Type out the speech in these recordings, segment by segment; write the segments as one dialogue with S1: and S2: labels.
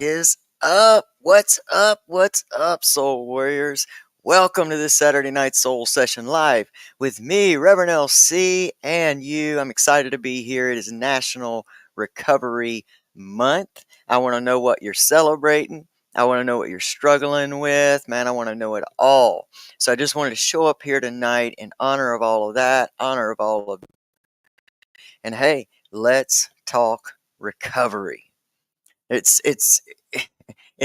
S1: is up? What's up? What's up, Soul Warriors? Welcome to this Saturday Night Soul Session Live with me, Reverend LC, and you. I'm excited to be here. It is National Recovery Month. I want to know what you're celebrating. I want to know what you're struggling with. Man, I want to know it all. So I just wanted to show up here tonight in honor of all of that, honor of all of, and hey, let's talk recovery. It's it's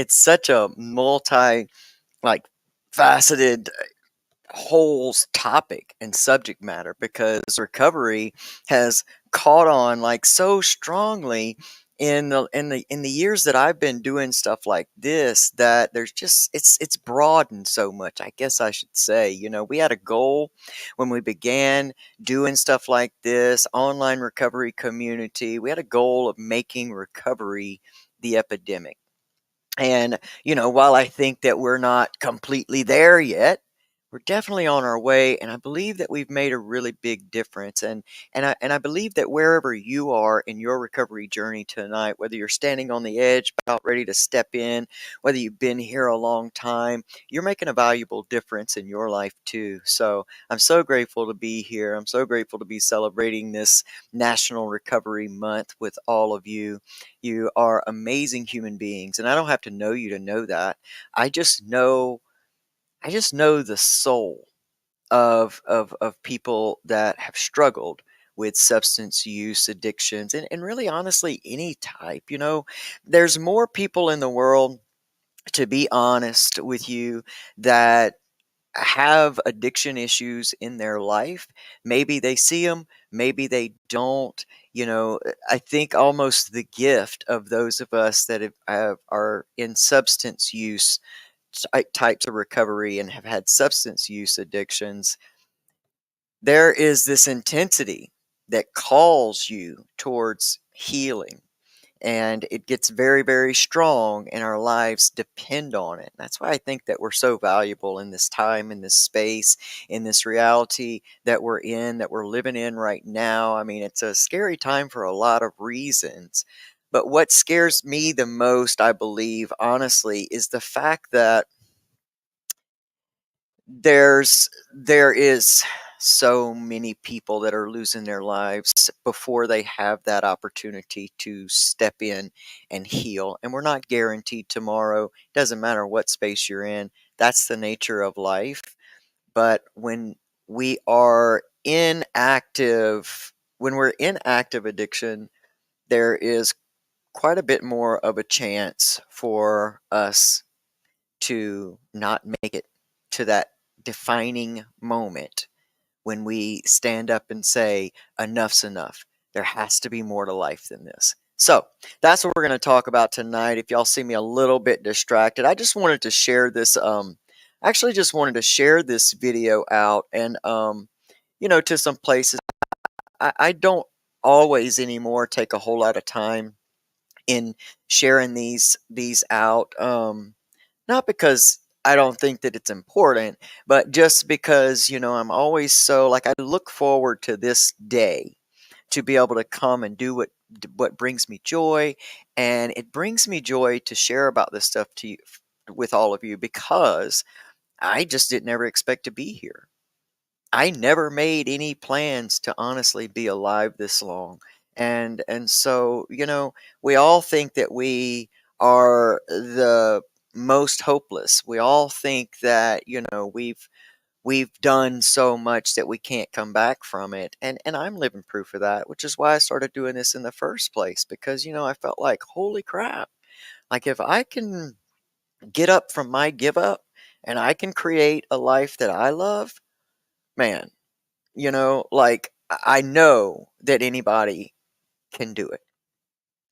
S1: such a multi like faceted whole topic and subject matter because recovery has caught on like so strongly in the years that I've been doing stuff like this, that there's just it's broadened so much, I guess I should say. We had a goal when we began doing stuff like this online recovery community. We had a goal of making recovery the epidemic. And, while I think that we're not completely there yet, we're definitely on our way. And I believe that we've made a really big difference. And I believe that wherever you are in your recovery journey tonight, whether you're standing on the edge, about ready to step in, whether you've been here a long time, you're making a valuable difference in your life too. So I'm so grateful to be here. I'm so grateful to be celebrating this National Recovery Month with all of you. You are amazing human beings, and I don't have to know you to know that. I just know the soul of people that have struggled with substance use addictions, and really honestly any type. There's more people in the world, to be honest with you, that have addiction issues in their life. Maybe they see them, maybe they don't. I think almost the gift of those of us that are in substance use types of recovery and have had substance use addictions, there is this intensity that calls you towards healing, and it gets very, very strong, and our lives depend on it. That's why I think that we're so valuable in this time, in this space, in this reality that we're in, that we're living in right now. I mean, it's a scary time for a lot of reasons. But what scares me the most, I believe, honestly, is the fact that there is so many people that are losing their lives before they have that opportunity to step in and heal. And we're not guaranteed tomorrow. Doesn't matter what space you're in. That's the nature of life. But we are inactive, when we're in active addiction, there is quite a bit more of a chance for us to not make it to that defining moment when we stand up and say, enough's enough. There has to be more to life than this. So that's what we're going to talk about tonight. If y'all see me a little bit distracted, I just wanted to share this. Actually, just wanted to share this video out and, to some places. I don't always anymore take a whole lot of time in sharing these out. Not because I don't think that it's important, but just because, I'm always so like I look forward to this day to be able to come and do what brings me joy, and it brings me joy to share about this stuff to you, with all of you, because I just didn't ever expect to be here. I never made any plans to honestly be alive this long. And so, we all think that we are the most hopeless. We all think that, we've done so much that we can't come back from it. And I'm living proof of that, which is why I started doing this in the first place, because, I felt like, holy crap. Like if I can get up from my give up and I can create a life that I love, man, like I know that anybody can do it.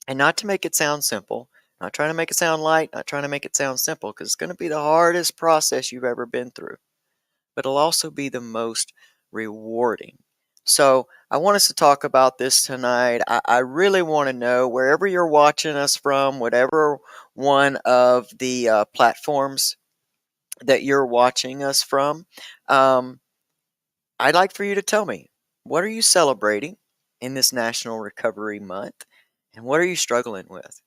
S1: And not to make it sound simple, not trying to make it sound light, not trying to make it sound simple, because it's going to be the hardest process you've ever been through, but it'll also be the most rewarding. So I want us to talk about this tonight. I really want to know, wherever you're watching us from, whatever one of the platforms that you're watching us from, um, I'd like for you to tell me, what are you celebrating in this National Recovery Month, and what are you struggling with?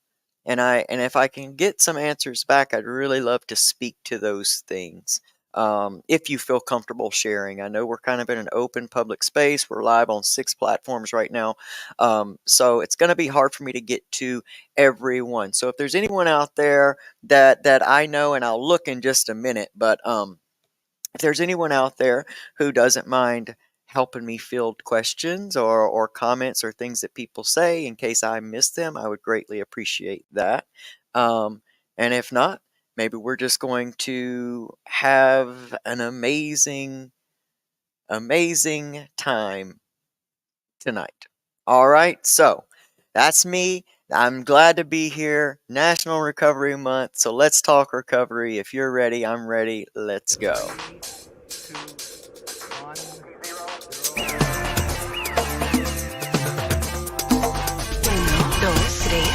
S1: And if I can get some answers back, I'd really love to speak to those things. If you feel comfortable sharing. I know we're kind of in an open public space. We're live on 6 platforms right now. So it's going to be hard for me to get to everyone. So if there's anyone out there that I know, and I'll look in just a minute, but if there's anyone out there who doesn't mind helping me field questions or comments or things that people say in case I miss them, I would greatly appreciate that. Um, and if not, maybe we're just going to have an amazing, amazing time tonight. All right, so that's me. I'm glad to be here. National Recovery Month. So let's talk recovery. If you're ready, I'm ready. Let's go.
S2: 3, 2, 1, 0.
S3: 1, 2, 3, 4.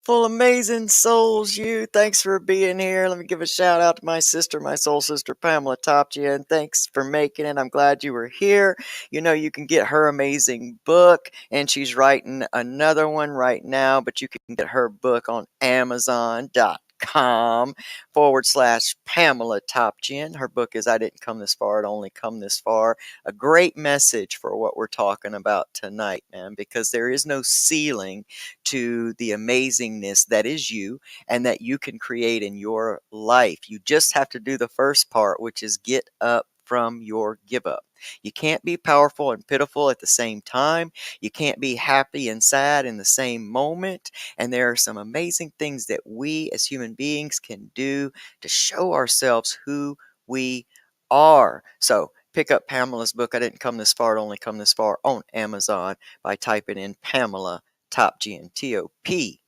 S1: Full amazing souls, you. Thanks for being here. Let me give a shout out to my sister, my soul sister, Pamela Topchia, and thanks for making it. I'm glad you were here. You know, you can get her amazing book, and she's writing another one right now, but you can get her book on Amazon.com/Pamela Topjian. Her book is I Didn't Come This Far, It Only Come This Far. A great message for what we're talking about tonight, man, because there is no ceiling to the amazingness that is you and that you can create in your life. You just have to do the first part, which is get up from your give up. You can't be powerful and pitiful at the same time. You can't be happy and sad in the same moment. And there are some amazing things that we as human beings can do to show ourselves who we are. So pick up Pamela's book, I Didn't Come This Far, It Only Come This Far, on Amazon by typing in Pamela Topjian, Topjian.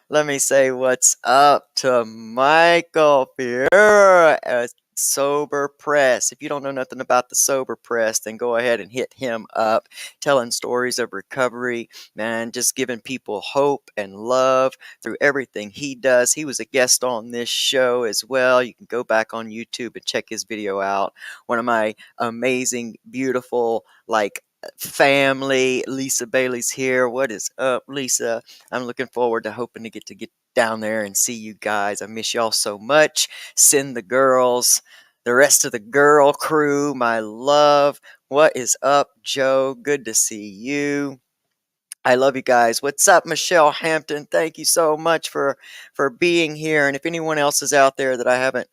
S1: Let me say what's up to Michael Pierre at Sober Press. If you don't know nothing about the Sober Press, then go ahead and hit him up, telling stories of recovery, man, just giving people hope and love through everything he does. He was a guest on this show as well. You can go back on YouTube and check his video out. One of my amazing, beautiful, family. Lisa Bailey's here. What is up, Lisa? I'm looking forward to hoping to get down there and see you guys. I miss y'all so much. Send the girls, the rest of the girl crew, my love. What is up, Joe? Good to see you. I love you guys. What's up, Michelle Hampton? Thank you so much for being here. And if anyone else is out there that I haven't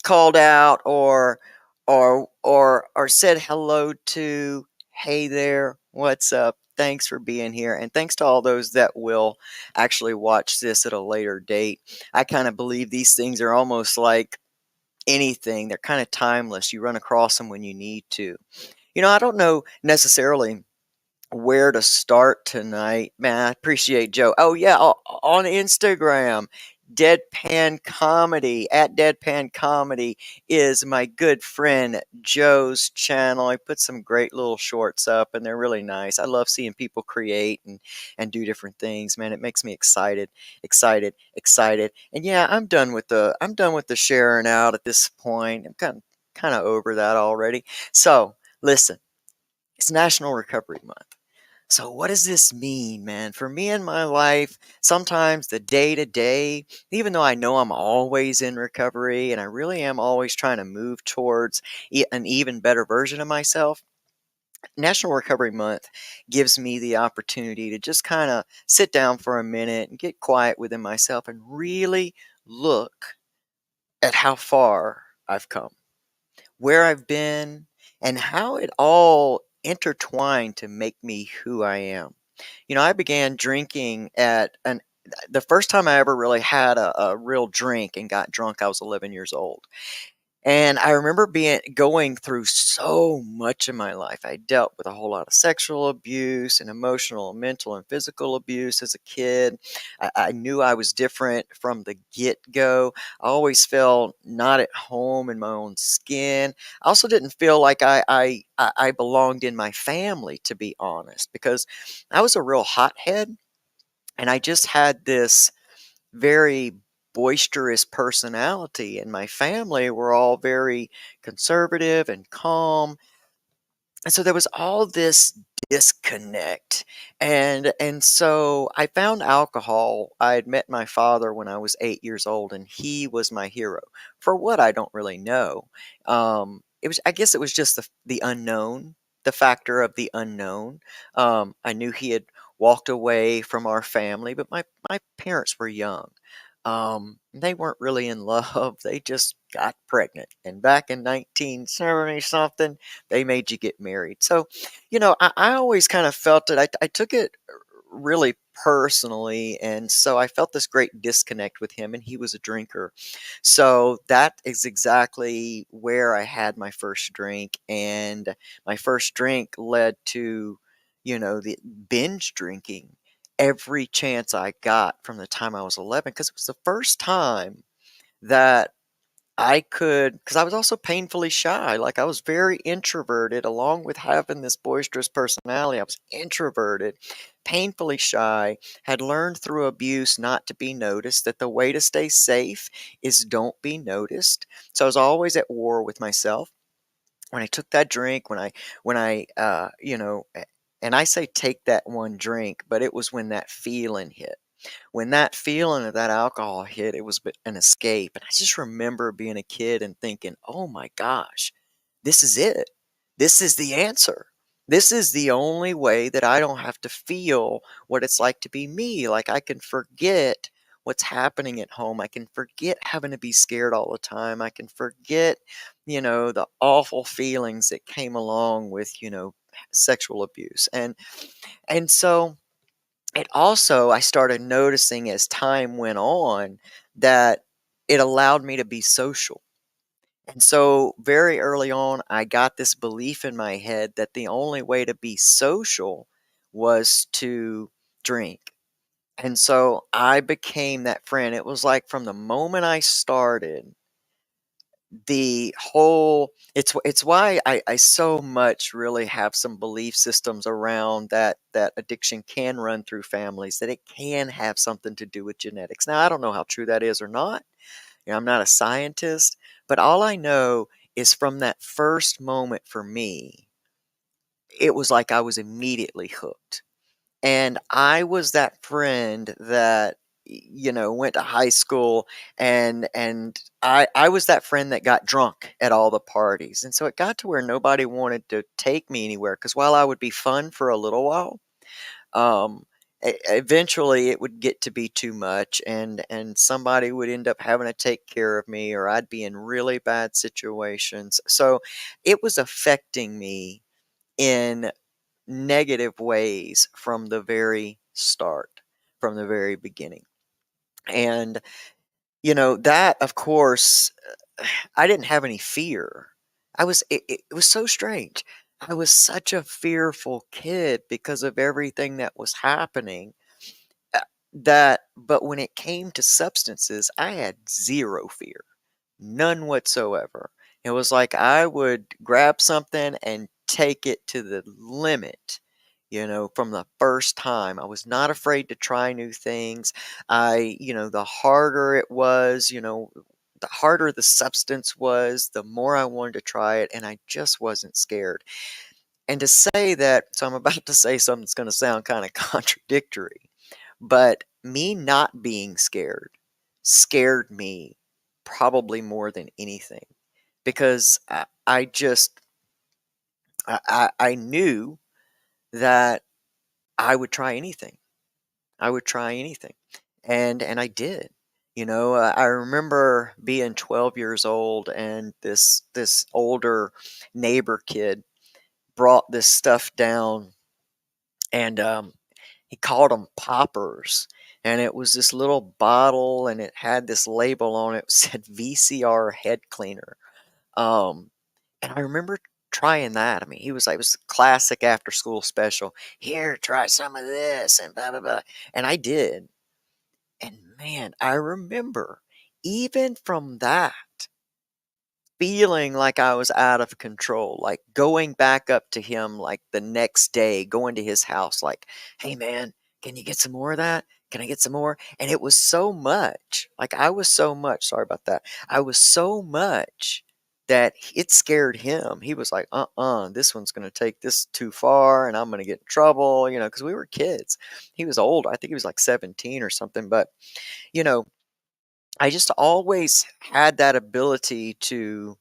S1: called out or said hello to, hey there, what's up? Thanks for being here, and thanks to all those that will actually watch this at a later date. I kind of believe these things are almost like anything. They're kind of timeless. You run across them when you need to. You know, I don't know necessarily where to start tonight. Man, I appreciate Joe. Oh, yeah, on Instagram, Deadpan Comedy, at Deadpan Comedy, is my good friend Joe's channel. I put some great little shorts up, and they're really nice. I love seeing people create and do different things, man. It makes me excited, excited, excited. And yeah, I'm done with the sharing out at this point. I'm kind of over that already. So listen, it's National Recovery Month. So what does this mean, man? For me in my life, sometimes the day to day, even though I know I'm always in recovery and I really am always trying to move towards an even better version of myself, National Recovery Month gives me the opportunity to just kind of sit down for a minute and get quiet within myself and really look at how far I've come, where I've been, and how it all intertwined to make me who I am. You know, I began drinking the first time I ever really had a real drink and got drunk, I was 11 years old. And I remember going through so much in my life. I dealt with a whole lot of sexual abuse and emotional, mental, and physical abuse as a kid. I knew I was different from the get-go. I always felt not at home in my own skin. I also didn't feel like I belonged in my family, to be honest, because I was a real hothead, and I just had this very boisterous personality, and my family were all very conservative and calm, and so there was all this disconnect. And so I found alcohol. I had met my father when I was 8 years old, and he was my hero. For what, I don't really know. It was, I guess it was just the unknown, the factor of the unknown. I knew he had walked away from our family, but my parents were young. They weren't really in love. They just got pregnant. And back in 1970 something, they made you get married. So, I always kind of felt it. I took it really personally. And so I felt this great disconnect with him, and he was a drinker. So that is exactly where I had my first drink. And my first drink led to, the binge drinking every chance I got from the time I was 11, because it was the first time that I could, because I was also painfully shy. Like, I was very introverted, along with having this boisterous personality. I was introverted, painfully shy, had learned through abuse not to be noticed, that the way to stay safe is don't be noticed. So I was always at war with myself. When I took that drink, and I say take that one drink, but it was when that feeling hit. When that feeling of that alcohol hit, it was an escape. And I just remember being a kid and thinking, oh my gosh, this is it. This is the answer. This is the only way that I don't have to feel what it's like to be me. Like, I can forget what's happening at home. I can forget having to be scared all the time. I can forget, the awful feelings that came along with, sexual abuse. And so it also, I started noticing as time went on, that it allowed me to be social. And so very early on, I got this belief in my head that the only way to be social was to drink. And so I became that friend. It was like from the moment I started, the whole it's why I so much really have some belief systems around that addiction can run through families, that it can have something to do with genetics. Now, I don't know how true that is or not. I'm not a scientist, but all I know is from that first moment for me, it was like I was immediately hooked. And I was that friend that, went to high school, and I was that friend that got drunk at all the parties. And so it got to where nobody wanted to take me anywhere, because while I would be fun for a little while, um, eventually it would get to be too much, and somebody would end up having to take care of me, or I'd be in really bad situations. So it was affecting me in negative ways from the very start, from the very beginning. And, that, of course, I didn't have any fear. It was so strange. I was such a fearful kid because of everything that was happening. uh, but when it came to substances, I had zero fear. None whatsoever. It was like I would grab something and take it to the limit, from the first time. I was not afraid to try new things. The harder it was, the harder the substance was, the more I wanted to try it, and I just wasn't scared. And to say that, so I'm about to say something that's going to sound kind of contradictory, but me not being scared me probably more than anything, because I just I knew that I would try anything. I would try anything, and I did. I remember being 12 years old, and this older neighbor kid brought this stuff down, and he called them poppers. And it was this little bottle, and it had this label on it that said VCR head cleaner. Um, and I remember trying that. I mean, he was like, it was a classic after school special. Here, try some of this and blah, blah, blah. And I did. And man, I remember even from that, feeling like I was out of control, like going back up to him like the next day, going to his house, like, hey man, can you get some more of that? Can I get some more? And it was so much, like I was so much, sorry about that. I was so much that it scared him. He was like, this one's going to take this too far and I'm going to get in trouble, because we were kids. He was old. I think he was like 17 or something. But, you know, I just always had that ability to,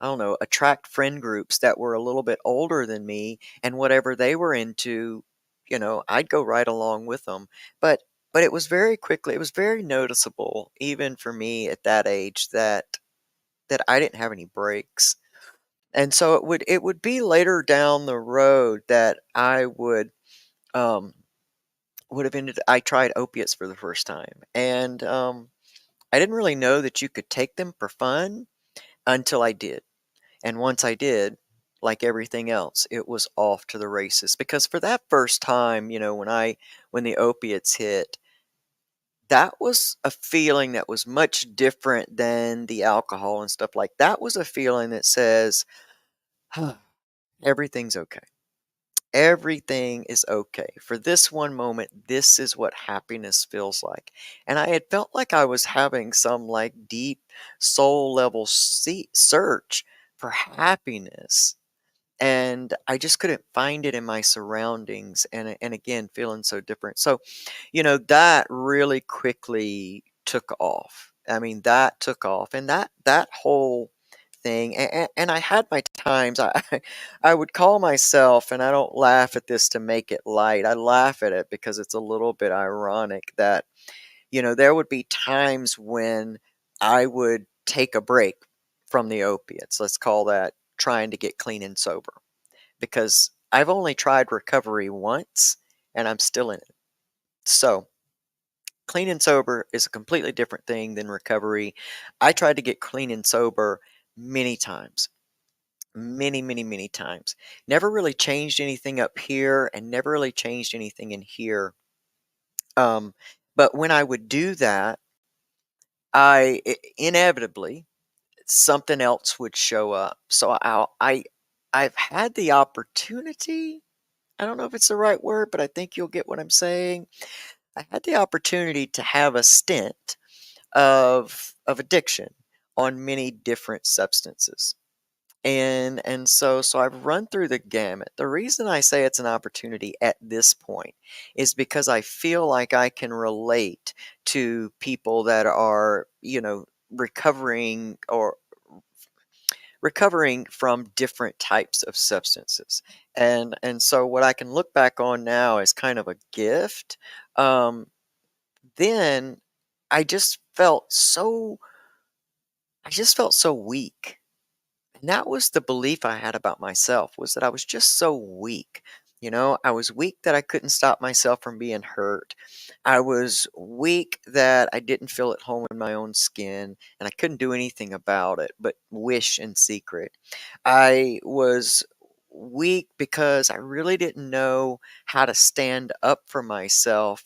S1: I don't know, attract friend groups that were a little bit older than me, and whatever they were into, I'd go right along with them. But it was it was very noticeable, even for me at that age, that I didn't have any breaks. And so it would be later down the road that um would have ended I tried opiates for the first time. And I didn't really know that you could take them for fun until I did. And once I did, like everything else, it was off to the races. Because for that first time, when the opiates hit, that was a feeling that was much different than the alcohol and stuff. Like that was a feeling that says, huh, everything's okay. Everything is okay. For this one moment, this is what happiness feels like. And I had felt like I was having some like deep soul level search for happiness. And I just couldn't find it in my surroundings. And again, feeling so different. So, that really quickly took off. I mean, that took off. And that whole thing, and I had my times. I would call myself, and I don't laugh at this to make it light. I laugh at it because it's a little bit ironic that, there would be times when I would take a break from the opiates. Let's call that trying to get clean and sober, because I've only tried recovery once and I'm still in it. So, clean and sober is a completely different thing than recovery. I tried to get clean and sober many times. Many, many, many times. Never really changed anything up here and never really changed anything in here. Um, but when I would do that, inevitably something else would show up. So I've had the opportunity. I don't know if it's the right word, but I think you'll get what I'm saying. I had the opportunity to have a stint of addiction on many different substances. And so I've run through the gamut. The reason I say it's an opportunity at this point is because I feel like I can relate to people that are, recovering or recovering from different types of substances. And so what I can look back on now as kind of a gift. Then I just felt so I just felt so weak. And that was the belief I had about myself, was that I was just so weak. I was weak that I couldn't stop myself from being hurt. I was weak that I didn't feel at home in my own skin and I couldn't do anything about it but wish in secret. I was weak because I really didn't know how to stand up for myself.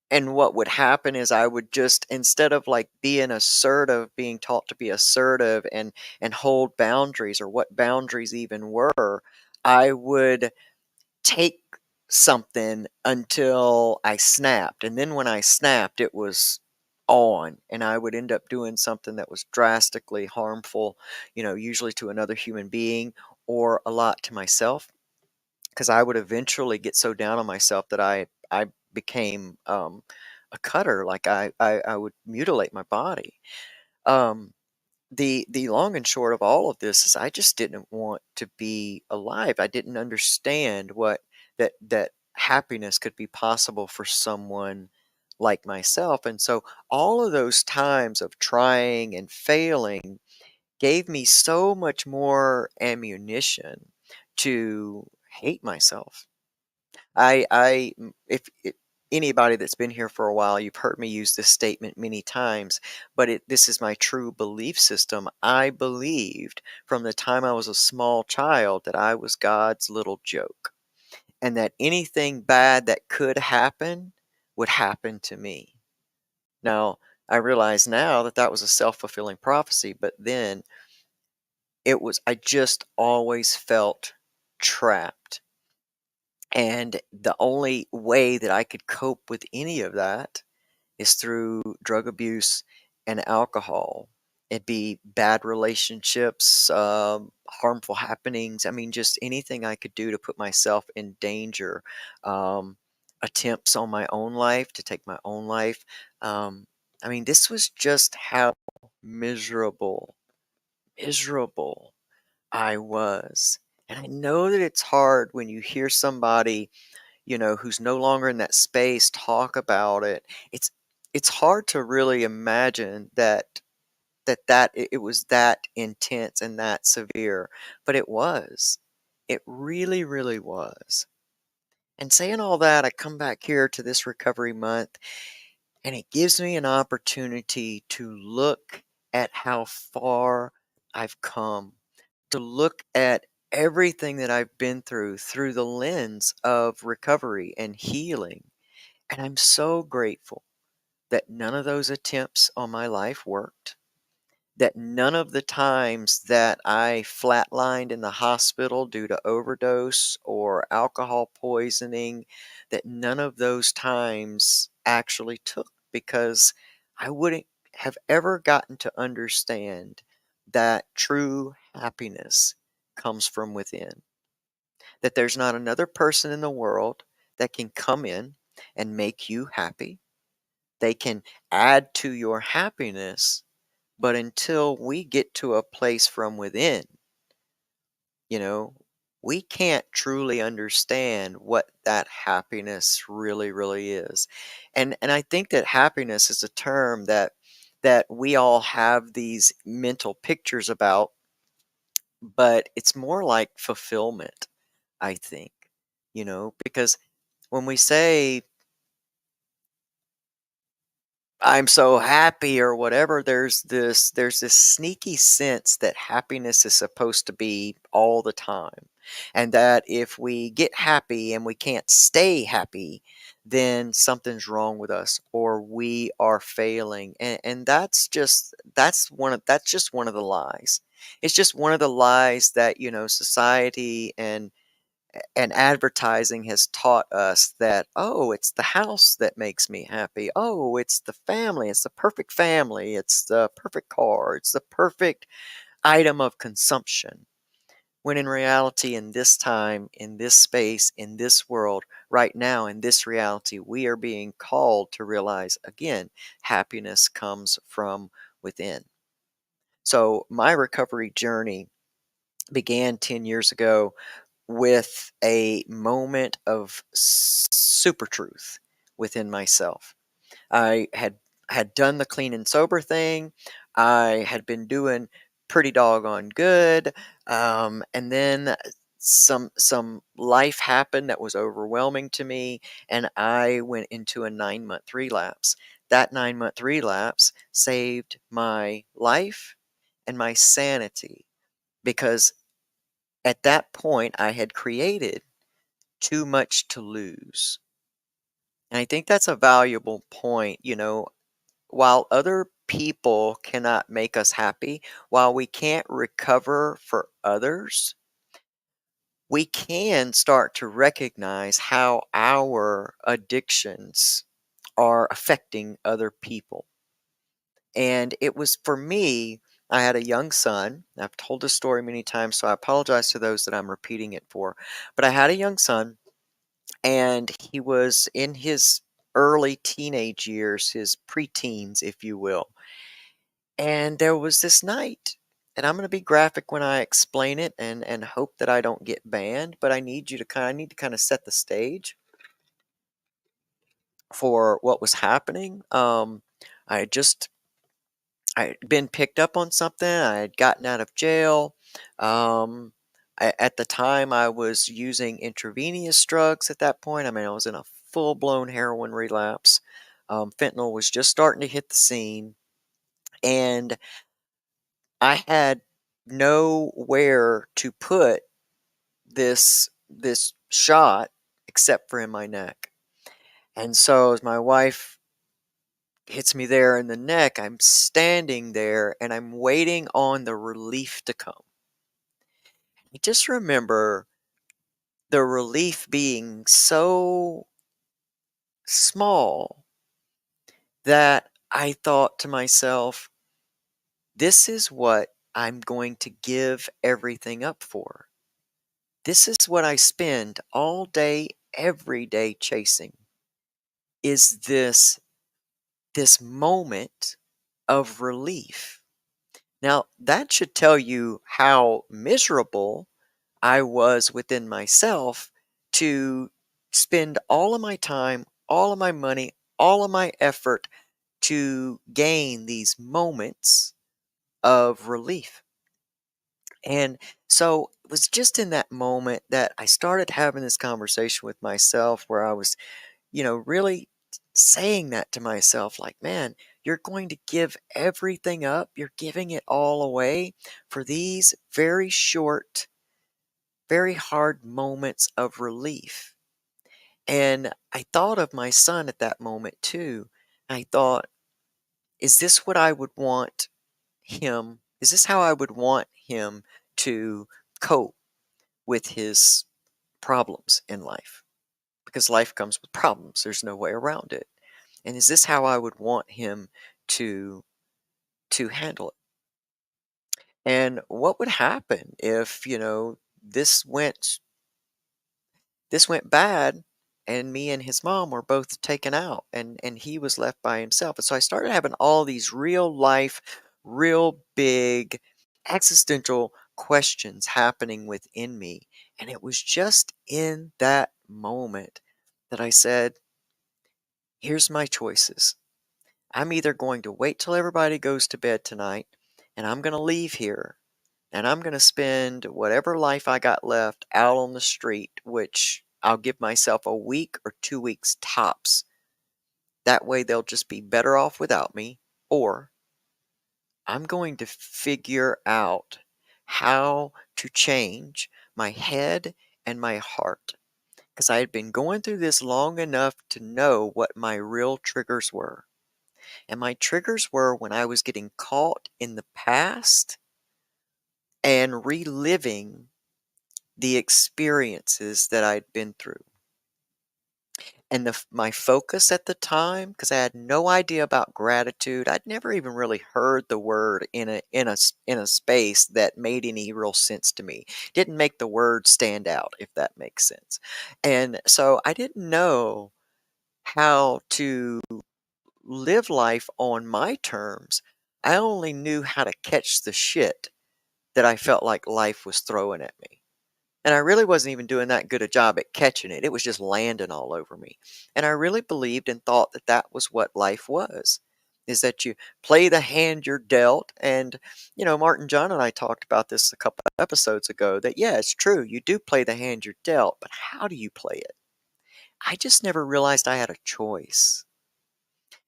S1: And what would happen is I would just, instead of like being assertive, being taught to be assertive and hold boundaries, or what boundaries even were, I would take something until I snapped. And then when I snapped, it was on, and I would end up doing something that was drastically harmful, usually to another human being or a lot to myself, because I would eventually get so down on myself that I became a cutter. Like I would mutilate my body. Um, the long and short of all of this is I just didn't want to be alive. I didn't understand what that happiness could be possible for someone like myself. And so all of those times of trying and failing gave me so much more ammunition to hate myself. If anybody that's been here for a while, you've heard me use this statement many times, but this is my true belief system. I believed from the time I was a small child that I was God's little joke, and that anything bad that could happen would happen to me. Now, I realize now that that was a self-fulfilling prophecy, but then I just always felt trapped. And the only way that I could cope with any of that is through drug abuse and alcohol. It'd be bad relationships, harmful happenings. I mean, just anything I could do to put myself in danger. Um, Attempts on my own life to take my own life. Um, I mean, this was just how miserable, miserable I was. And I know that it's hard when you hear somebody, who's no longer in that space talk about it. It's hard to really imagine that it was that intense and that severe, but it was. It really, really was. And saying all that, I come back here to this recovery month, and it gives me an opportunity to look at how far I've come, to look at everything that I've been through the lens of recovery and healing. And I'm so grateful that none of those attempts on my life worked, that none of the times that I flatlined in the hospital due to overdose or alcohol poisoning, that none of those times actually took, because I wouldn't have ever gotten to understand that true happiness comes from within. That there's not another person in the world that can come in and make you happy. They can add to your happiness, but until we get to a place from within, you know, we can't truly understand what that happiness really, really is. And I think that happiness is a term that we all have these mental pictures about, but it's more like fulfillment, I think, because when we say I'm so happy or whatever, there's this sneaky sense that happiness is supposed to be all the time. And that if we get happy and we can't stay happy, then something's wrong with us or we are failing. And that's just one of the lies. It's just one of the lies that, society and advertising has taught us that, oh, it's the house that makes me happy. Oh, it's the family. It's the perfect family. It's the perfect car. It's the perfect item of consumption. When in reality, in this time, in this space, in this world, right now, in this reality, we are being called to realize again, happiness comes from within. So, my recovery journey began 10 years ago with a moment of super truth within myself. I had done the clean and sober thing. I had been doing pretty doggone good, and then some life happened that was overwhelming to me, and I went into a 9-month relapse. That 9-month relapse saved my life and my sanity, because at that point, I had created too much to lose. And I think that's a valuable point. While other people cannot make us happy, while we can't recover for others, we can start to recognize how our addictions are affecting other people. And it was for me, I had a young son. I've told this story many times, so I apologize to those that I'm repeating it for. But I had a young son, and he was in his early teenage years, his preteens, if you will. And there was this night, and I'm going to be graphic when I explain it, and hope that I don't get banned, but I need to kind of set the stage for what was happening. I had just I had been picked up on something. I had gotten out of jail. At the time, I was using intravenous drugs at that point. I mean, I was in a full-blown heroin relapse. Fentanyl was just starting to hit the scene, and I had nowhere to put this shot except for in my neck. And so as my wife hits me there in the neck, I'm standing there and I'm waiting on the relief to come. I just remember the relief being so small that I thought to myself, this is what I'm going to give everything up for. This is what I spend all day, every day chasing. Is this moment of relief. Now, that should tell you how miserable I was within myself to spend all of my time, all of my money, all of my effort to gain these moments of relief. And so it was just in that moment that I started having this conversation with myself where I was, really saying that to myself like, man, you're going to give everything up. You're giving it all away for these very short, very hard moments of relief. And I thought of my son at that moment too. I thought, is this what I would want him? Is this how I would want him to cope with his problems in life? Because life comes with problems. There's no way around it. And is this how I would want him to to handle it? And what would happen if, this went bad and me and his mom were both taken out and he was left by himself. And so I started having all these real life, real big existential questions happening within me. And it was just in that moment that I said, here's my choices. I'm either going to wait till everybody goes to bed tonight and I'm going to leave here and I'm going to spend whatever life I got left out on the street, which I'll give myself a week or 2 weeks tops. That way they'll just be better off without me. Or I'm going to figure out how to change my head and my heart. Because I had been going through this long enough to know what my real triggers were. And my triggers were when I was getting caught in the past and reliving the experiences that I'd been through. And my focus at the time, because I had no idea about gratitude, I'd never even really heard the word in a space that made any real sense to me. Didn't make the word stand out, if that makes sense. And so I didn't know how to live life on my terms. I only knew how to catch the shit that I felt like life was throwing at me. And I really wasn't even doing that good a job at catching it. It was just landing all over me. And I really believed and thought that that was what life was, is that you play the hand you're dealt. And, Martin John and I talked about this a couple of episodes ago that, yeah, it's true. You do play the hand you're dealt, but how do you play it? I just never realized I had a choice.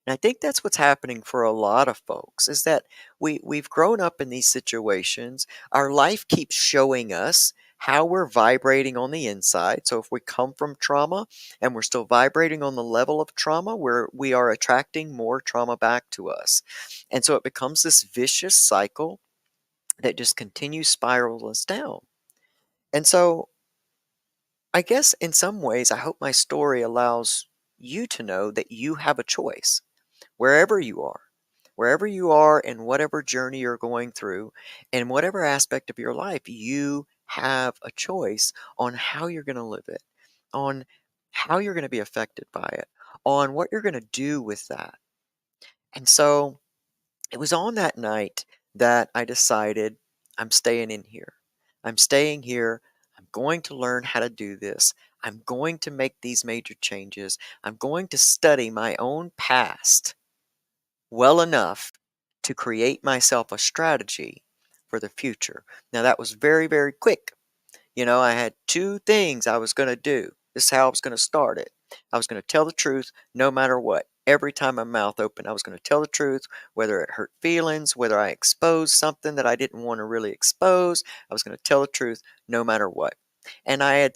S1: And I think that's what's happening for a lot of folks is that we've grown up in these situations. Our life keeps showing us how we're vibrating on the inside. So if we come from trauma and we're still vibrating on the level of trauma, we are attracting more trauma back to us. And so it becomes this vicious cycle that just continues spiraling us down. And so I guess in some ways, I hope my story allows you to know that you have a choice wherever you are. Wherever you are in whatever journey you're going through, in whatever aspect of your life, you have a choice on how you're going to live it, on how you're going to be affected by it, on what you're going to do with that. And so it was on that night that I decided I'm staying in here. I'm staying here. I'm going to learn how to do this. I'm going to make these major changes. I'm going to study my own past well enough to create myself a strategy for the future. Now, that was very, very quick. I had two things I was going to do. This is how I was going to start it. I was going to tell the truth no matter what. Every time my mouth opened, I was going to tell the truth, whether it hurt feelings, whether I exposed something that I didn't want to really expose. I was going to tell the truth no matter what. And I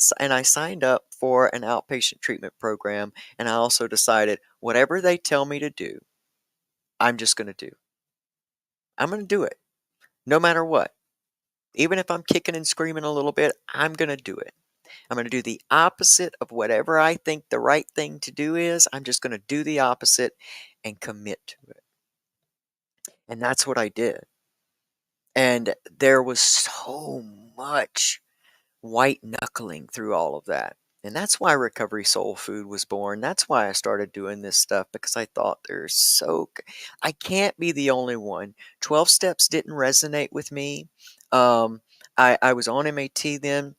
S1: signed up for an outpatient treatment program, and I also decided whatever they tell me to do, I'm just going to do. I'm going to do it no matter what. Even if I'm kicking and screaming a little bit, I'm going to do it. I'm going to do the opposite of whatever I think the right thing to do is. I'm just going to do the opposite and commit to it. And that's what I did. And there was so much white knuckling through all of that. And that's why Recovery Soul Food was born. That's why I started doing this stuff, because I thought I can't be the only one. 12 steps didn't resonate with me. Um, I was on MAT then.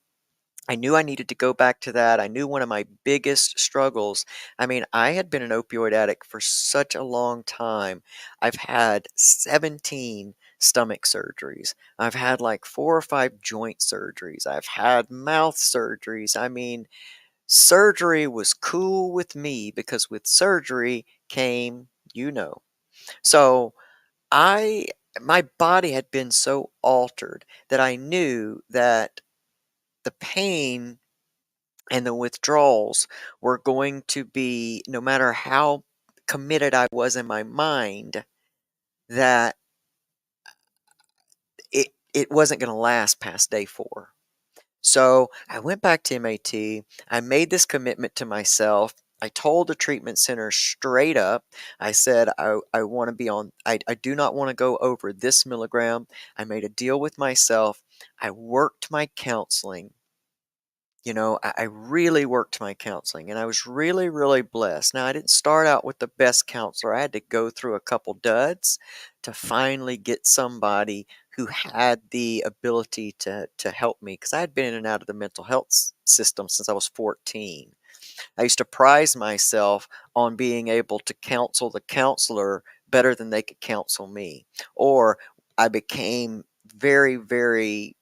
S1: I knew I needed to go back to that. I knew one of my biggest struggles. I mean, I had been an opioid addict for such a long time. I've had 17 stomach surgeries. I've had like 4 or 5 joint surgeries. I've had mouth surgeries. I mean, surgery was cool with me because with surgery came, you know. So I, my body had been so altered that I knew that the pain and the withdrawals were going to be, no matter how committed I was in my mind, that it wasn't going to last past day 4. So I went back to MAT. I made this commitment to myself. I told the treatment center straight up. I said, I want to be on, I do not want to go over this milligram. I made a deal with myself. I worked my counseling. You know, I really worked my counseling, and I was really, really blessed. Now, I didn't start out with the best counselor. I had to go through a couple duds to finally get somebody who had the ability to help me, because I had been in and out of the mental health system since I was 14. I used to prize myself on being able to counsel the counselor better than they could counsel me. Or I became very, very,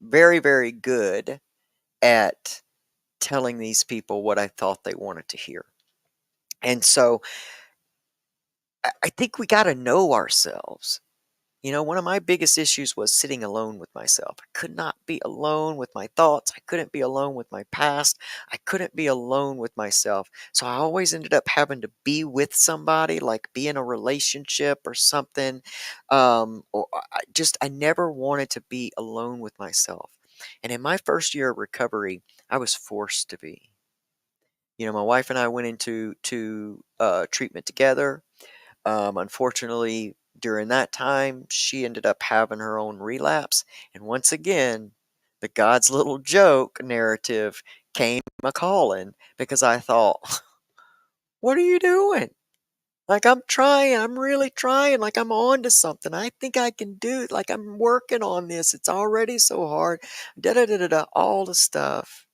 S1: very, very good at telling these people what I thought they wanted to hear. And so I think we got to know ourselves. You know, one of my biggest issues was sitting alone with myself. I could not be alone with my thoughts. I couldn't be alone with my past. I couldn't be alone with myself. So I always ended up having to be with somebody, like be in a relationship or something. Or I never wanted to be alone with myself. And in my first year of recovery, I was forced to be. You know, my wife and I went into treatment together. Unfortunately, during that time, she ended up having her own relapse. And once again, the God's little joke narrative came a calling, because I thought, what are you doing? Like, I'm trying, I'm really trying, like I'm on to something. I think I can do it. Like, I'm working on this. It's already so hard. Da da da da da, all the stuff.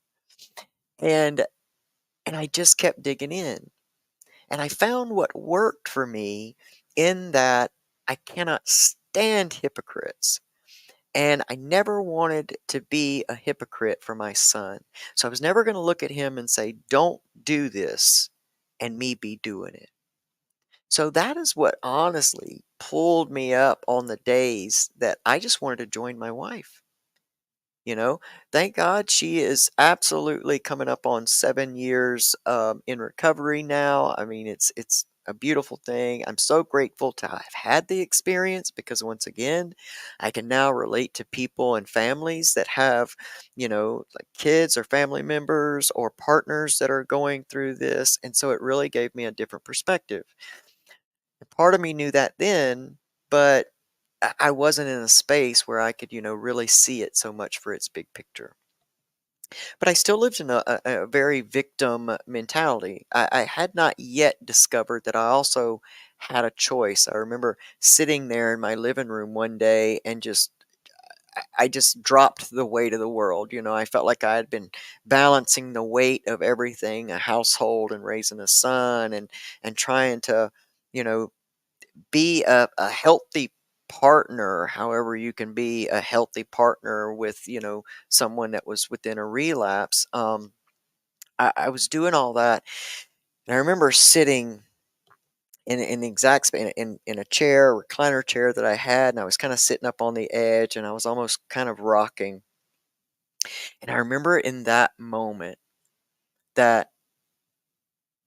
S1: And I just kept digging in. And I found what worked for me, in that I cannot stand hypocrites. And I never wanted to be a hypocrite for my son. So I was never going to look at him and say, don't do this, and me be doing it. So that is what honestly pulled me up on the days that I just wanted to join my wife. You know, thank God she is absolutely coming up on 7 years in recovery now. I mean, it's a beautiful thing. I'm so grateful to have had the experience, because once again, I can now relate to people and families that have, you know, like kids or family members or partners that are going through this. And so it really gave me a different perspective. And part of me knew that then, but I wasn't in a space where I could, you know, really see it so much for its big picture. But I still lived in a very victim mentality. I had not yet discovered that I also had a choice. I remember sitting there in my living room one day and I just dropped the weight of the world. You know, I felt like I had been balancing the weight of everything, a household and raising a son, and trying to, you know, be a healthy partner, however you can be a healthy partner with, you know, someone that was within a relapse. I was doing all that, and I remember sitting in the exact in a chair, recliner chair that I had, and I was kind of sitting up on the edge, and I was almost kind of rocking. And I remember in that moment that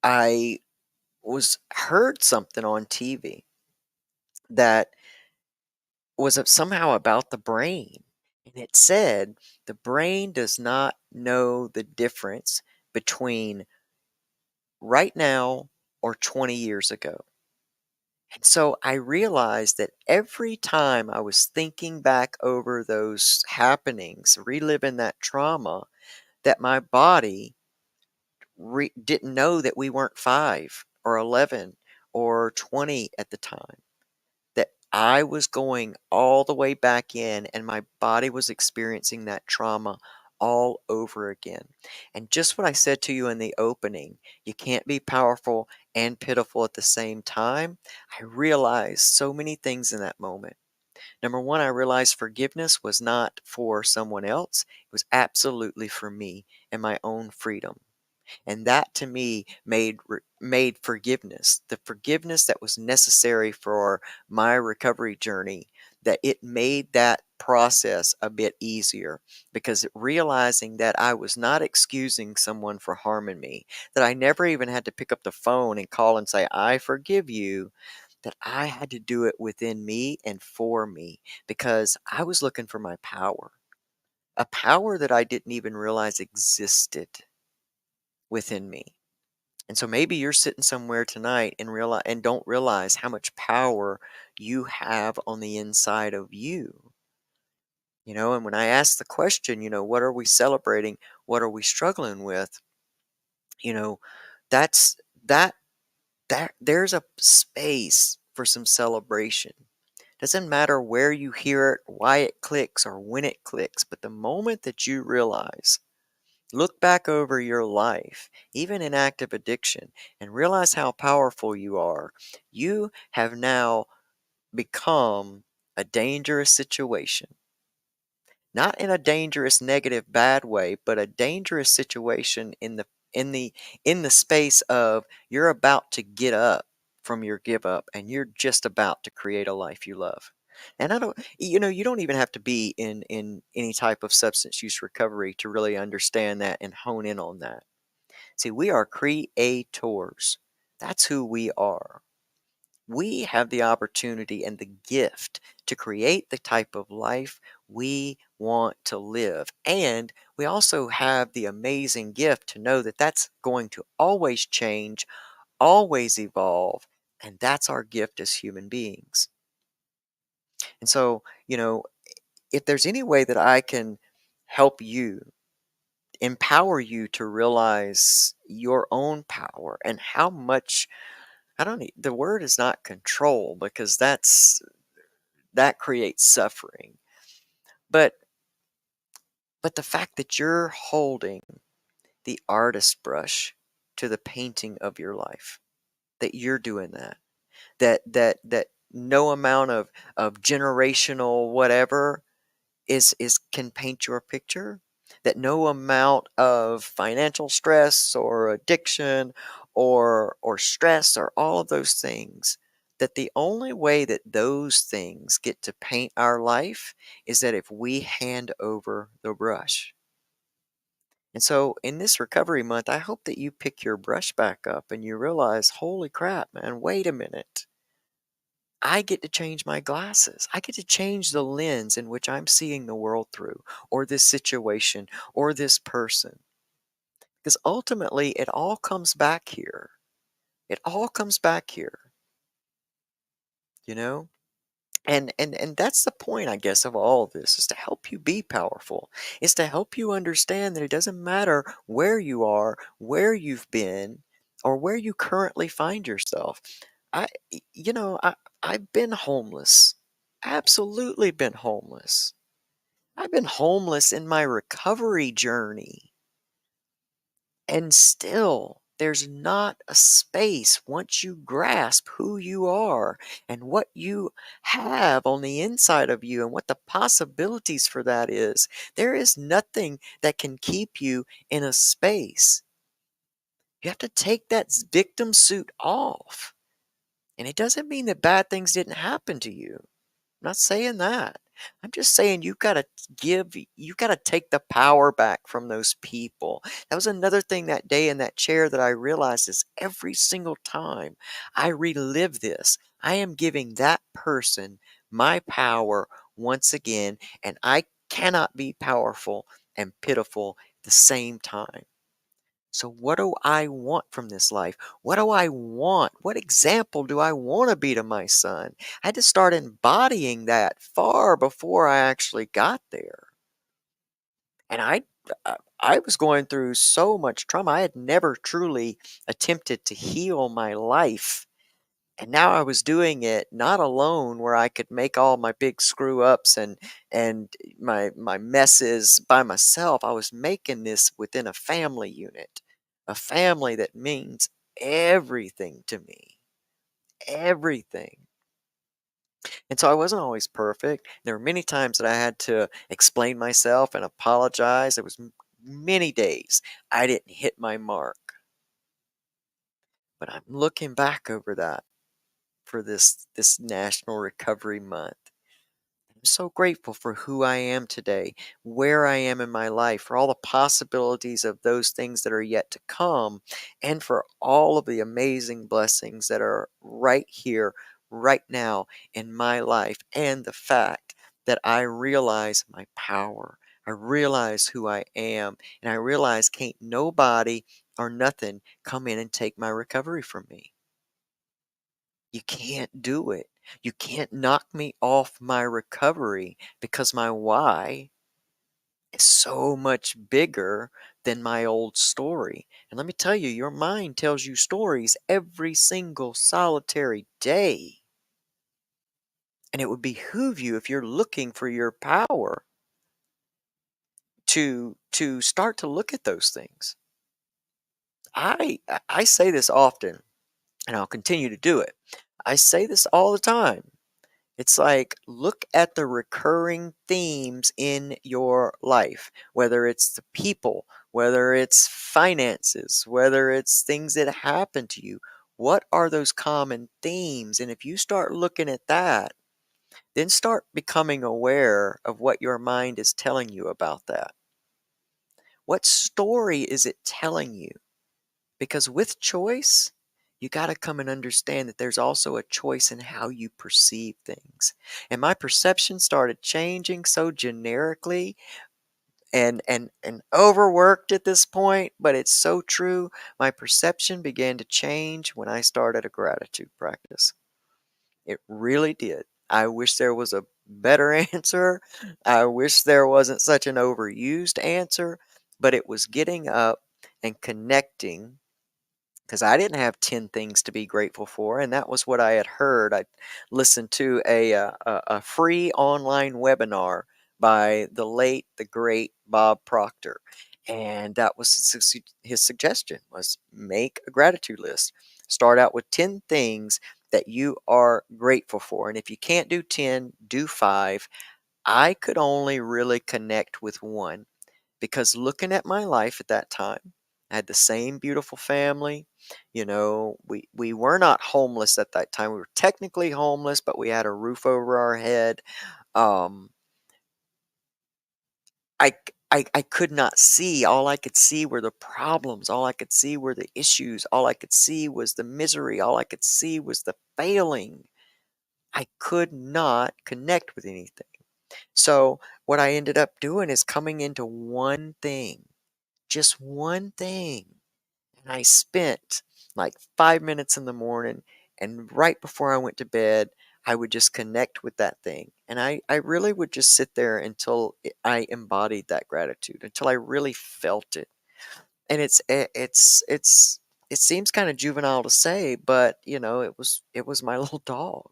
S1: I was heard something on TV that was somehow about the brain. And it said the brain does not know the difference between right now or 20 years ago. And so I realized that every time I was thinking back over those happenings, reliving that trauma, that my body didn't know that we weren't 5 or 11 or 20 at the time, that I was going all the way back in and my body was experiencing that trauma all over again. And just what I said to you in the opening, you can't be powerful and pitiful at the same time. I realized so many things in that moment. Number one, I realized forgiveness was not for someone else, it was absolutely for me and my own freedom. And that to me made forgiveness, the forgiveness that was necessary for my recovery journey, that it made that process a bit easier, because realizing that I was not excusing someone for harming me, that I never even had to pick up the phone and call and say, I forgive you, that I had to do it within me and for me, because I was looking for my power, a power that I didn't even realize existed within me. And so maybe you're sitting somewhere tonight and don't realize how much power you have on the inside of you. And when I ask the question, what are we celebrating? What are we struggling with? You know, that's that that there's a space for some celebration. Doesn't matter where you hear it, why it clicks, or when it clicks, but the moment that you realize, look back over your life, even in active addiction, and realize how powerful you are. You have now become a dangerous situation. Not in a dangerous, negative, bad way, but a dangerous situation in the in the space of you're about to get up from your give up and you're just about to create a life you love. And you don't even have to be in any type of substance use recovery to really understand that and hone in on that. See, we are creators. That's who we are. We have the opportunity and the gift to create the type of life we want to live. And we also have the amazing gift to know that that's going to always change, always evolve. And that's our gift as human beings. And so, if there's any way that I can help you, empower you to realize your own power and how much, I don't need, the word is not control, because that creates suffering. But the fact that you're holding the artist brush to the painting of your life, that you're doing that no amount of generational whatever is can paint your picture, that no amount of financial stress or addiction or stress or all of those things, that the only way that those things get to paint our life is that if we hand over the brush. And so in this recovery month, I hope that you pick your brush back up and you realize, holy crap, man, wait a minute. I get to change my glasses. I get to change the lens in which I'm seeing the world through, or this situation, or this person. Because ultimately, it all comes back here. It all comes back here, you know? And that's the point, I guess, of all of this, is to help you be powerful. Is to help you understand that it doesn't matter where you are, where you've been, or where you currently find yourself. I, you know, I've been homeless. Absolutely been homeless. I've been homeless in my recovery journey. And still, there's not a space once you grasp who you are and what you have on the inside of you and what the possibilities for that is. There is nothing that can keep you in a space You have to take that victim suit off. And it doesn't mean that bad things didn't happen to you. I'm not saying that. I'm just saying you got to take the power back from those people. That was another thing that day in that chair that I realized is every single time I relive this, I am giving that person my power once again, and I cannot be powerful and pitiful at the same time. So, what do I want from this life? What do I want? What example do I want to be to my son? I had to start embodying that far before I actually got there. And I was going through so much trauma. I had never truly attempted to heal my life. And now I was doing it not alone where I could make all my big screw ups and my messes by myself. I was making this within a family unit, a family that means everything to me. Everything. And so I wasn't always perfect. There were many times that I had to explain myself and apologize. There was many days I didn't hit my mark. But I'm looking back over that for this National Recovery Month. I'm so grateful for who I am today, where I am in my life, for all the possibilities of those things that are yet to come, and for all of the amazing blessings that are right here, right now in my life, and the fact that I realize my power. I realize who I am, and I realize can't nobody or nothing come in and take my recovery from me. You can't do it. You can't knock me off my recovery because my why is so much bigger than my old story. And let me tell you, your mind tells you stories every single solitary day. And it would behoove you, if you're looking for your power, to start to look at those things. I say this often, and I'll continue to do it. I say this all the time. It's like, look at the recurring themes in your life, whether it's the people, whether it's finances, whether it's things that happen to you. What are those common themes? And if you start looking at that, then start becoming aware of what your mind is telling you about that. What story is it telling you? Because with choice, you got to come and understand that there's also a choice in how you perceive things. And my perception started changing so generically and overworked at this point, but it's so true. My perception began to change when I started a gratitude practice. It really did. I wish there was a better answer. I wish there wasn't such an overused answer, but it was getting up and connecting because I didn't have 10 things to be grateful for, and that was what I had heard. I listened to a free online webinar by the late, the great Bob Proctor, and that was his suggestion was make a gratitude list. Start out with 10 things that you are grateful for, and if you can't do 10, do 5. I could only really connect with one because looking at my life at that time, I had the same beautiful family. You know, we were not homeless at that time. We were technically homeless, but we had a roof over our head. Um, I could not see. All I could see were the problems. All I could see were the issues. All I could see was the misery. All I could see was the failing. I could not connect with anything. So what I ended up doing is coming into one thing, just one thing. And I spent like 5 minutes in the morning, and right before I went to bed, I would just connect with that thing. And I really would just sit there until I embodied that gratitude, until I really felt it. And it seems kind of juvenile to say, but you know, it was my little dog.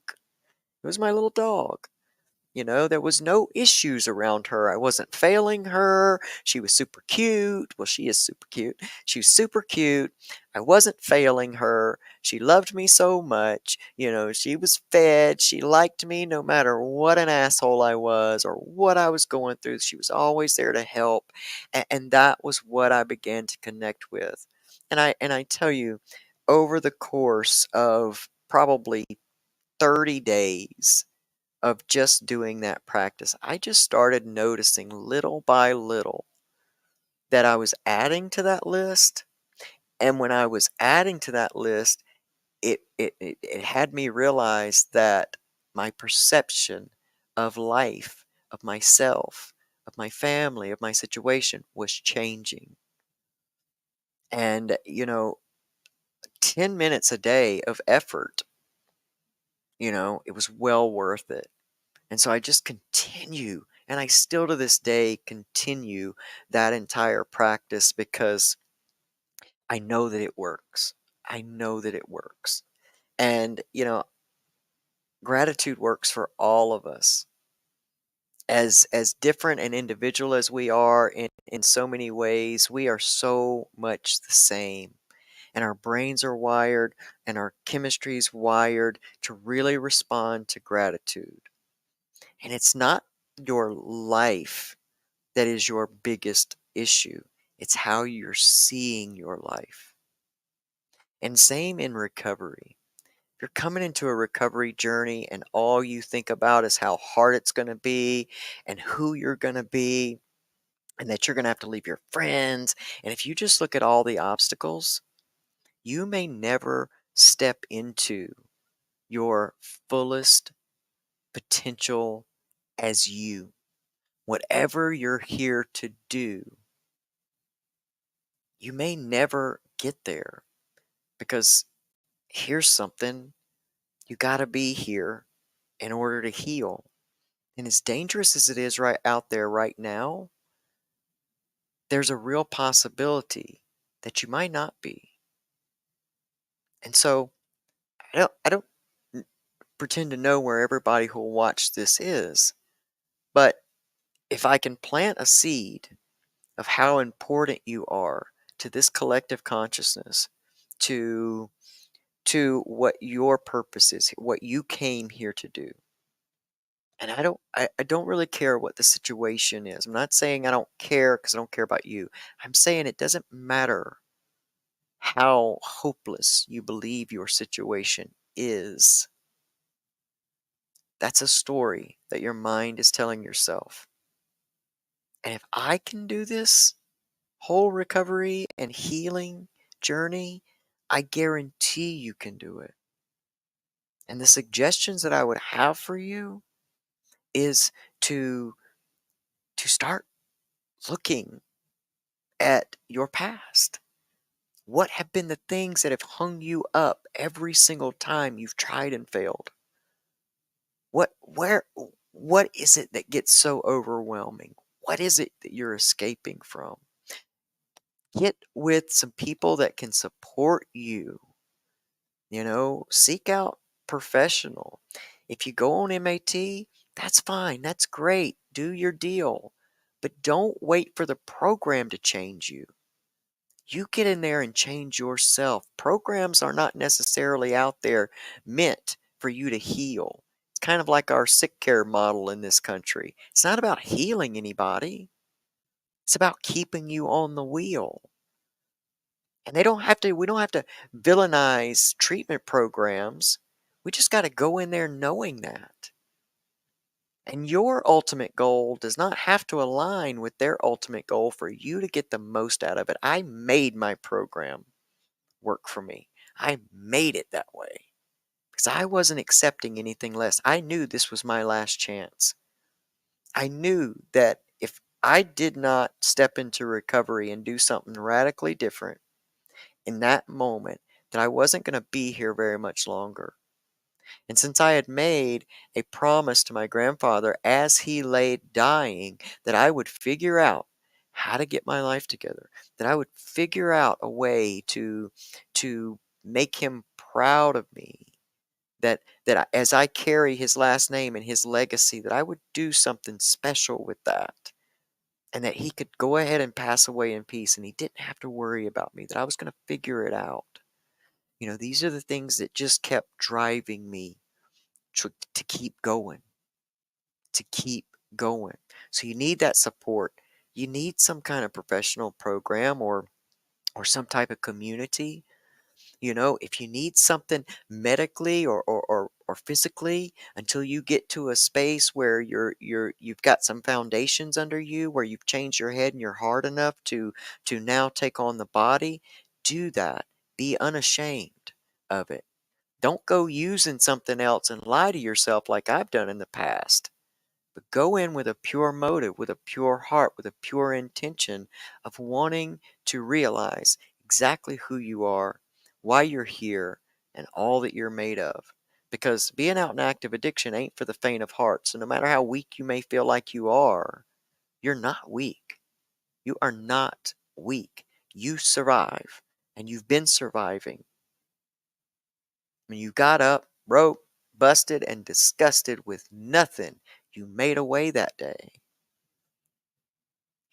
S1: It was my little dog. You know, there was no issues around her. I wasn't failing her. She was super cute. Well, she is super cute. She was super cute. I wasn't failing her. She loved me so much. You know, she was fed. She liked me no matter what an asshole I was or what I was going through. She was always there to help. And that was what I began to connect with. And I tell you, over the course of probably 30 days of just doing that practice, I just started noticing little by little that I was adding to that list. And when I was adding to that list, it had me realize that my perception of life, of myself, of my family, of my situation was changing. And, 10 minutes a day of effort, it was well worth it. And so I just continue, and I still to this day continue that entire practice because I know that it works. I know that it works. And, gratitude works for all of us. As different and individual as we are in so many ways, we are so much the same. And our brains are wired and our chemistry is wired to really respond to gratitude. And it's not your life that is your biggest issue. It's how you're seeing your life. And same in recovery. If you're coming into a recovery journey and all you think about is how hard it's going to be and who you're going to be and that you're going to have to leave your friends, and if you just look at all the obstacles, you may never step into your fullest potential as you. Whatever you're here to do, you may never get there because here's something, you got to be here in order to heal. And as dangerous as it is right out there right now, there's a real possibility that you might not be. And so I don't n- pretend to know where everybody who'll watch this is, but if I can plant a seed of how important you are to this collective consciousness, to what your purpose is, what you came here to do. And I don't really care what the situation is. I'm not saying I don't care because I don't care about you. I'm saying it doesn't matter how hopeless you believe your situation is. That's a story that your mind is telling yourself. And if I can do this whole recovery and healing journey, I guarantee you can do it. And the suggestions that I would have for you is to start looking at your past. What have been the things that have hung you up every single time you've tried and failed? What is it that gets so overwhelming? What is it that you're escaping from? Get with some people that can support you. Seek out professional. If you go on MAT, that's fine. That's great. Do your deal. But don't wait for the program to change you. You get in there and change yourself. Programs are not necessarily out there meant for you to heal. It's kind of like our sick care model in this country. It's not about healing anybody. It's about keeping you on the wheel. And we don't have to villainize treatment programs. We just got to go in there knowing that. And your ultimate goal does not have to align with their ultimate goal for you to get the most out of it. I made my program work for me. I made it that way because I wasn't accepting anything less. I knew this was my last chance. I knew that if I did not step into recovery and do something radically different in that moment, that I wasn't going to be here very much longer. And since I had made a promise to my grandfather as he lay dying that I would figure out how to get my life together, that I would figure out a way to make him proud of me, as I carry his last name and his legacy, that I would do something special with that. And that he could go ahead and pass away in peace and he didn't have to worry about me, that I was going to figure it out. These are the things that just kept driving me to keep going, to keep going. So you need that support. You need some kind of professional program or or some type of community. You know, if you need something medically or physically until you get to a space where you've got some foundations under you, where you've changed your head and your heart enough to now take on the body, do that. Be unashamed of it. Don't go using something else and lie to yourself like I've done in the past. But go in with a pure motive, with a pure heart, with a pure intention of wanting to realize exactly who you are, why you're here, and all that you're made of. Because being out in active addiction ain't for the faint of heart. So no matter how weak you may feel like you are, you're not weak. You are not weak. You survive, and you've been surviving. When you got up, broke, busted, and disgusted with nothing, you made a way that day.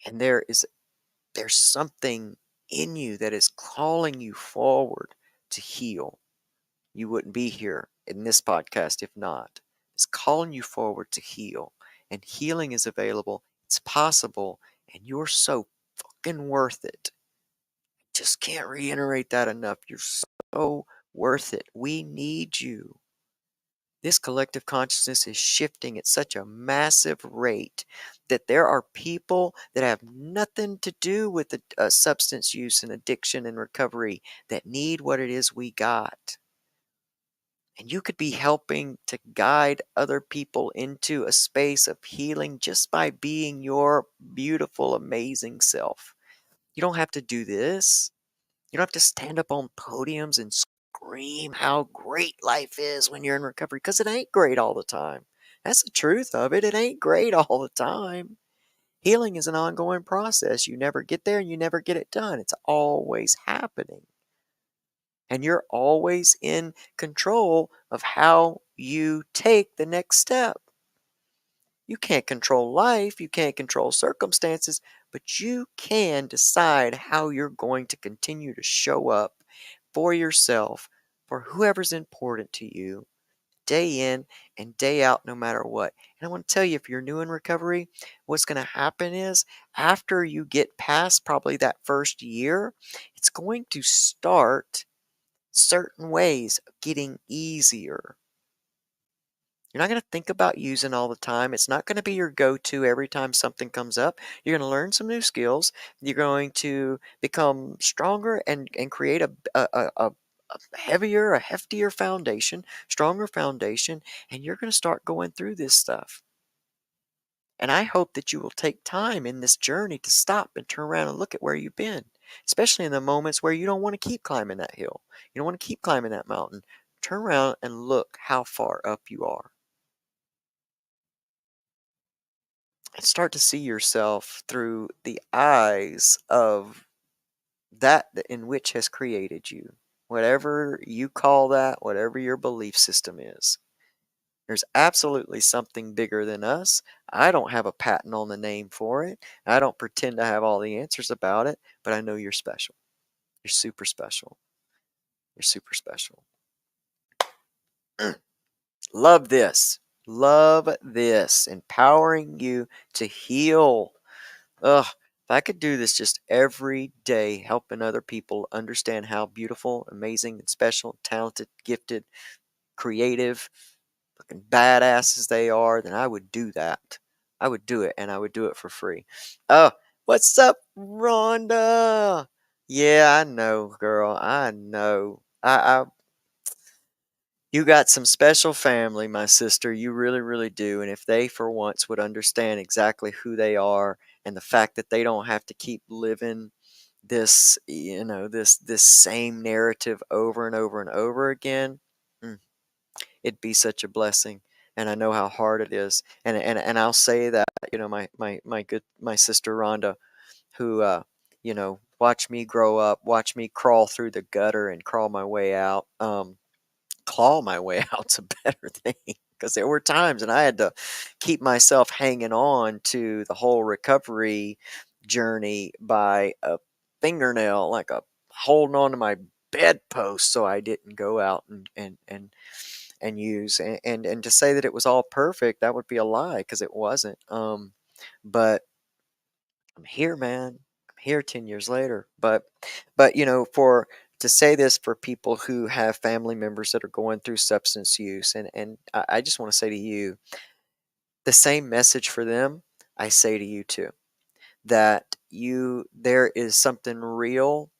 S1: And there's something in you that is calling you forward to heal. You wouldn't be here in this podcast if not. It's calling you forward to heal. And healing is available, it's possible, and you're so fucking worth it. Just can't reiterate that enough. You're so worth it. We need you. This collective consciousness is shifting at such a massive rate that there are people that have nothing to do with the substance use and addiction and recovery that need what it is we got. And you could be helping to guide other people into a space of healing just by being your beautiful, amazing self. You don't have to do this. You don't have to stand up on podiums and scream how great life is when you're in recovery, because it ain't great all the time. That's the truth of it. It ain't great all the time. Healing is an ongoing process. You never get there and you never get it done. It's always happening. And you're always in control of how you take the next step. You can't control life, you can't control circumstances, but you can decide how you're going to continue to show up for yourself, for whoever's important to you, day in and day out, no matter what. And I want to tell you, if you're new in recovery, what's going to happen is after you get past probably that first year, it's going to start certain ways of getting easier. You're not going to think about using all the time. It's not going to be your go-to every time something comes up. You're going to learn some new skills. You're going to become stronger and create a heavier, a heftier foundation, stronger foundation, and you're going to start going through this stuff. And I hope that you will take time in this journey to stop and turn around and look at where you've been, especially in the moments where you don't want to keep climbing that hill. You don't want to keep climbing that mountain. Turn around and look how far up you are. And start to see yourself through the eyes of that in which has created you. Whatever you call that, whatever your belief system is. There's absolutely something bigger than us. I don't have a patent on the name for it. I don't pretend to have all the answers about it, but I know you're special. You're super special. You're super special. Love this. Love this. Empowering you to heal. Ugh, if I could do this just every day, helping other people understand how beautiful, amazing, and special, talented, gifted, creative, fucking badasses they are, then I would do that. I would do it, and I would do it for free. Oh, what's up, Rhonda? Yeah, I know, girl. I know. You got some special family, my sister. You really, really do. And if they, for once, would understand exactly who they are and the fact that they don't have to keep living this, this same narrative over and over and over again, mm, it'd be such a blessing. And I know how hard it is. And I'll say that, my sister Rhonda, who, watched me grow up, watched me crawl through the gutter and crawl my way out. Claw my way out's a better thing, because there were times and I had to keep myself hanging on to the whole recovery journey by a fingernail, like a holding on to my bedpost so I didn't go out and use and to say that it was all perfect, that would be a lie, because it wasn't. But I'm here, man. here 10 years later. But for to say this for people who have family members that are going through substance use, and I just want to say to you, the same message for them, I say to you too, that there is something real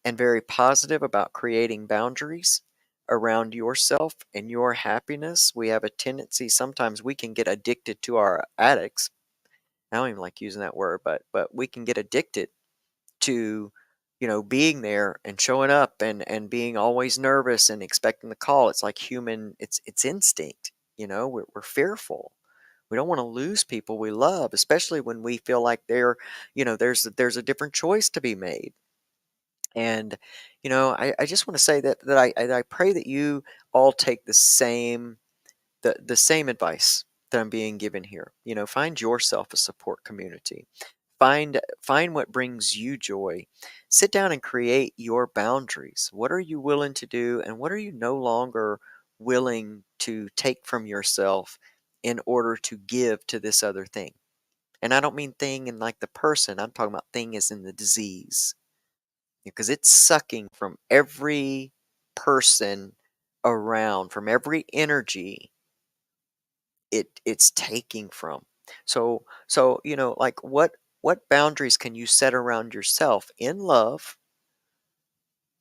S1: and very positive about creating boundaries around yourself and your happiness. We have a tendency, sometimes we can get addicted to our addicts. I don't even like using that word, but we can get addicted to being there and showing up and being always nervous and expecting the call. It's like human, it's instinct. We're fearful. We don't want to lose people we love, especially when we feel like there's a different choice to be made. And I just want to say that I pray that you all take the same advice that I'm being given here. Find yourself a support community. Find what brings you joy. Sit down and create your boundaries. What are you willing to do, and what are you no longer willing to take from yourself in order to give to this other thing? And I don't mean thing in like the person. I'm talking about thing as in the disease, because it's sucking from every person around, from every energy it's taking from. So like what boundaries can you set around yourself in love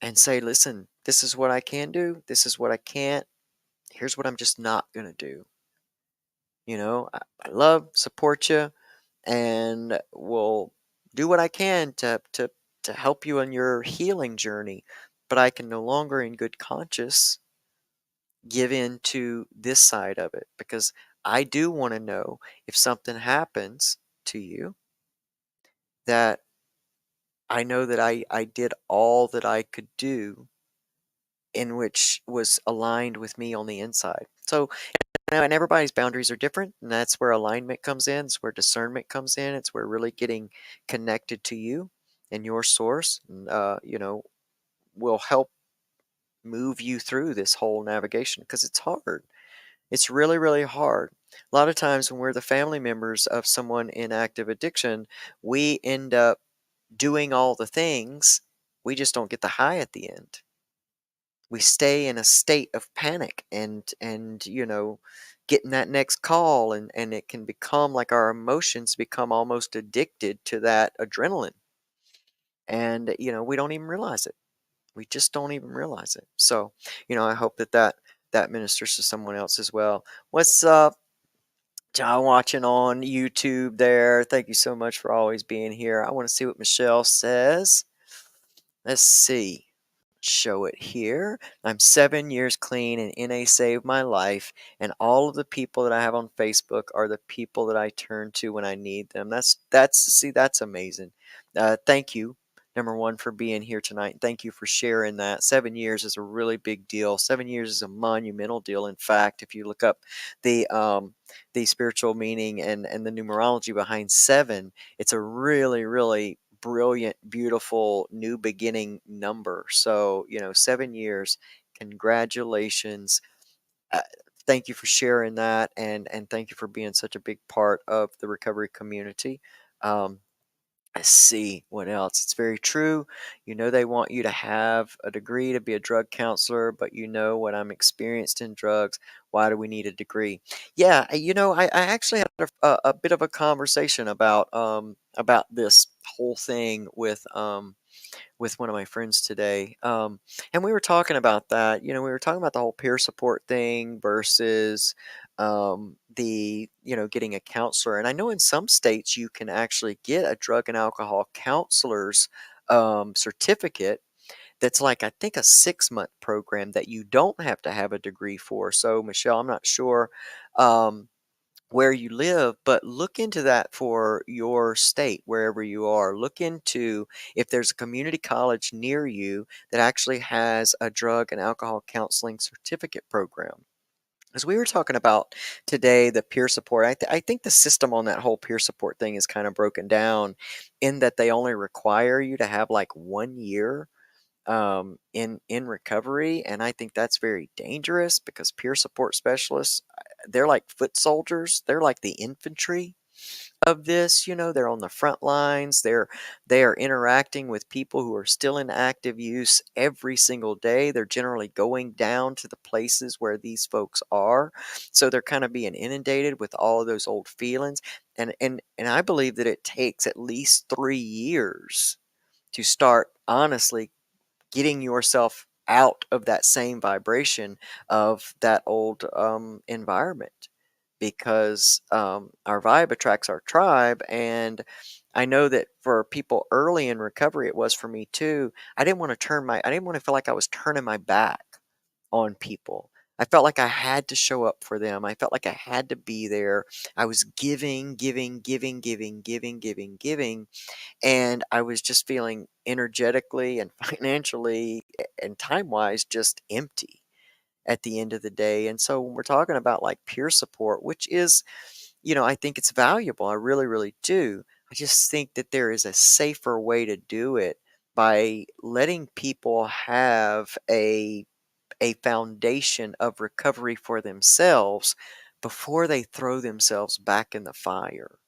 S1: and say, listen, this is what I can do, this is what I can't, here's what I'm just not gonna do. I love, support you, and will do what I can to help you on your healing journey, but I can no longer in good conscience give in to this side of it, because I do want to know, if something happens to you, that I know that I did all that I could do in which was aligned with me on the inside. So, and everybody's boundaries are different, and that's where alignment comes in. It's where discernment comes in. It's where really getting connected to you and your source, will help move you through this whole navigation, because it's hard. It's really, really hard. A lot of times when we're the family members of someone in active addiction, we end up doing all the things. We just don't get the high at the end. We stay in a state of panic and getting that next call, and it can become like our emotions become almost addicted to that adrenaline. And we don't even realize it. We just don't even realize it. So, I hope that ministers to someone else as well. What's up, John, watching on YouTube there? Thank you so much for always being here. I want to see what Michelle says. Let's see. Show it here. I'm 7 years clean, and NA saved my life. And all of the people that I have on Facebook are the people that I turn to when I need them. That's amazing. Thank you, number one, for being here tonight. Thank you for sharing that. 7 years is a really big deal. 7 years is a monumental deal. In fact, if you look up the spiritual meaning and the numerology behind seven, it's a really, really brilliant, beautiful new beginning number. So, 7 years. Congratulations. Uh, Thank you for sharing that, and thank you for being such a big part of the recovery community. Um, I see what else. It's very true. They want you to have a degree to be a drug counselor, but what I'm experienced in drugs. Why do we need a degree? Yeah, I actually had a bit of a conversation about this whole thing with one of my friends today. And we were talking about that. We were talking about the whole peer support thing versus getting a counselor. And I know in some states you can actually get a drug and alcohol counselor's certificate. That's like, I think, a 6-month program that you don't have to have a degree for. So, Michelle, I'm not sure. Where you live, but look into that for your state, wherever you are. Look into if there's a community college near you that actually has a drug and alcohol counseling certificate program. As we were talking about today, the peer support, I think the system on that whole peer support thing is kind of broken down in that they only require you to have like 1 year in recovery, and I think that's very dangerous, because peer support specialists, they're like foot soldiers, they're like the infantry, of this. They're on the front lines. They are interacting with people who are still in active use every single day. They're generally going down to the places where these folks are. So they're kind of being inundated with all of those old feelings. And I believe that it takes at least 3 years to start honestly getting yourself out of that same vibration of that old environment, because our vibe attracts our tribe. And I know that for people early in recovery, it was for me too. I didn't want to feel like I was turning my back on people. I felt like I had to show up for them. I felt like I had to be there. I was giving, giving, giving, giving, giving, giving, giving, and I was just feeling energetically and financially and time-wise just empty at the end of the day. And so when we're talking about like peer support, which is, I think it's valuable. I really, really do. I just think that there is a safer way to do it by letting people have a foundation of recovery for themselves before they throw themselves back in the fire.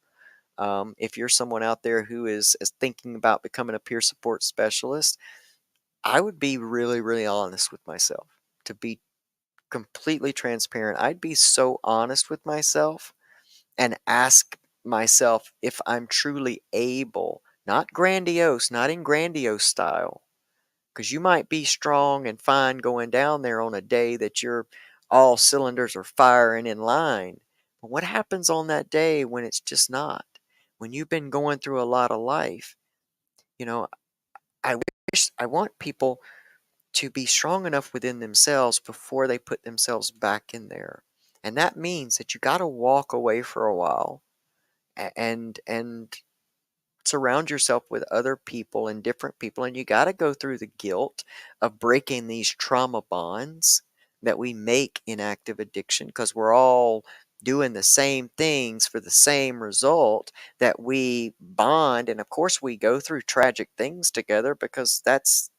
S1: If you're someone out there who is thinking about becoming a peer support specialist, I would be really, really honest with myself. To be completely transparent, I'd be so honest with myself and ask myself if I'm truly able, not grandiose, not in grandiose style, because you might be strong and fine going down there on a day that you're all cylinders are firing in line. But what happens on that day when it's just not? When you've been going through a lot of life, you know, I want people to be strong enough within themselves before they put themselves back in there. And that means that you got to walk away for a while and surround yourself with other people and different people, and you got to go through the guilt of breaking these trauma bonds that we make in active addiction, because we're all doing the same things for the same result, that we bond. And of course we go through tragic things together because that's